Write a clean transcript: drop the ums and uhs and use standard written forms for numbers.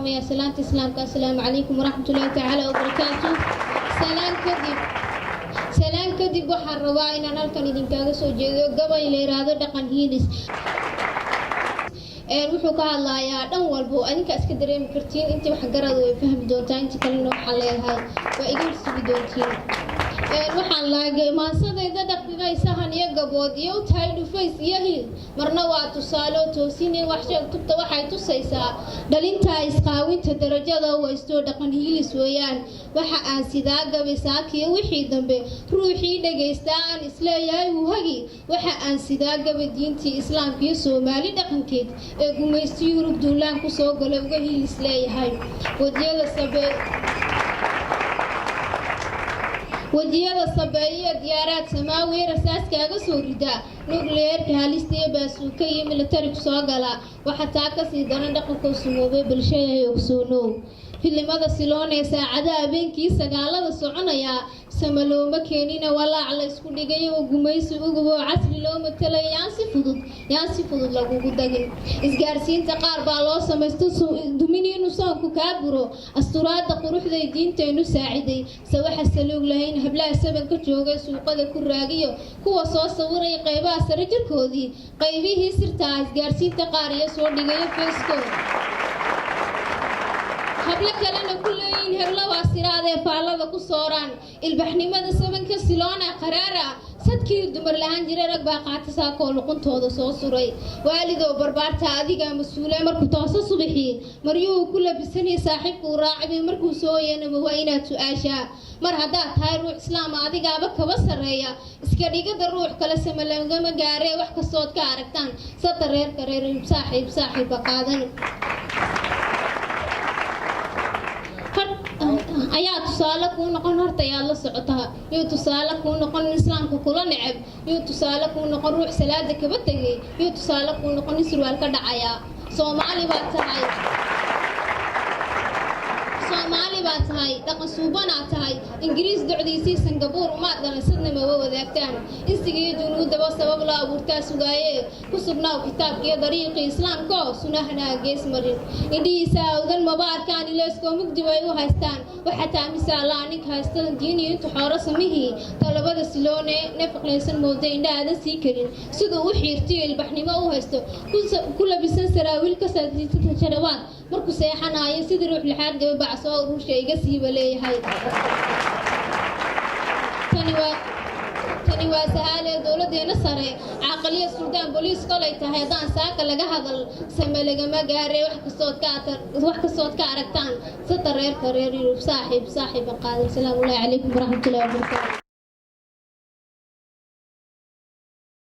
السلام يا سلامة السلام السلام عليكم ورحمة الله تعالى وبركاته. سلام كدب waxaan rabaa inaan halkan idinkaga soo jeedo gabay la yiraahdo dhaqan hiilis wuxuu ka hadlayaa dhan walba adinka iska dareemi kartiin intii wax garad way fahmi doontaa intii kalena waxa leeyahay waa idin sugi doontiin waxaan laagay maasadayda dhaqaysahan iyo gabood iyo tahay dhufays iyo hiil marna waa tusaale toosin wax sheegto waxay tusaysaa dhalinta isqaawinta darajada waysto dhaqan hiilis weeyaan waxa aan sidaa gabay saakiyo wixii dambe ruuxii dhageysta aan isleeyahay hagi waxa aan sidaa gabay diintii islaamka iyo Soomaali dhaqankeed ee gumaysi Yurub duulaan ku soo galay uga hiilis leeyahay wadiyada sabeeye diyaarad samaawi rasaas kaaga soo rida nuclear halista iyo baasuuka iyo military soo gala waxa taa ka sii daran dhaqanka Soomaaliyeed bulshada ay ogsoonow filimada siloonee saacada habeenkii sagaalada soconaya samalooma keenina walaac la isku dhigay oo gumaysi ugu casri loo matalay yaan si fudud lagu dagin isgaarsiinta qaar baa loo sameeyay duminiinu soo ku kaaburo asturaada quruxda diinteenu saaciday sawaxa saluug lahayn hablaha sabanka joogay suuqada ku raagiyo kuwa soo sawiray qaybaha sare jirkoodii qaybihii sirta isgaarsiinta qaar iyo soo dhigay Facebook habla kalena kuleeyin hebla waasiraade faalada ku sooraan ilbaxnimada sabanka siloona qaraara sadkii dumar lahaan jiray rag baa qaatay ko luqantooda soo suray waalido barbaarta adiga mas'uulay markuu tooso subaxii mariyuu ku labisanay saaxiibku raacibay markuu soo yeeno waa inaad su'aasha mar hadaa tahay ruux islaam adigaaba kaba sareeya iska dhigada ruux kala samalangama gaaree wax ka soo ka aragtaan satareer saaxiib qaadan ayaa tusaale ku noqon horta yaa la socotaa iyo tusaale ku noqon islaamka kula neceb iyo tusaale ku noqon ruux salaada kaba tagay iyo tusaale ku noqon surwaal ka dhacaya Soomaali baa tahay dhaqan suubana tahay Ingiriis ducdiisii Singapore uma dalasadnimo wadaagtaan insigiyo dunuudaba sabab la abuurtaa sugaaye ku sugnaa kitaabkiyo dariiqii islaamka sunahna gees marin indhiisa awdan mabaarkaan ileesko mugdi way u haystaan waxa taa misaalaan haystaan diiniyo inta xooro samihii talabada siloone nafaqaysan mooday indhaada sii karin sidoo u xiirtay ilbaxnimo u haysto ku labisan saraawiil ka saadinta jarawaad markuu seexanayo sidii ruux lixaad gabadh soo ruushayga siiba leeyahay tani waa saale dawladeena sare aqaliya Suudaan booliis kolay tahay hadaan saaka laga hadal sameelagama gaaree wax kastoo ka aragtaan satareer Yurub saaxiib qaadan salaamu alaykum warahmatullahi wabarakatuh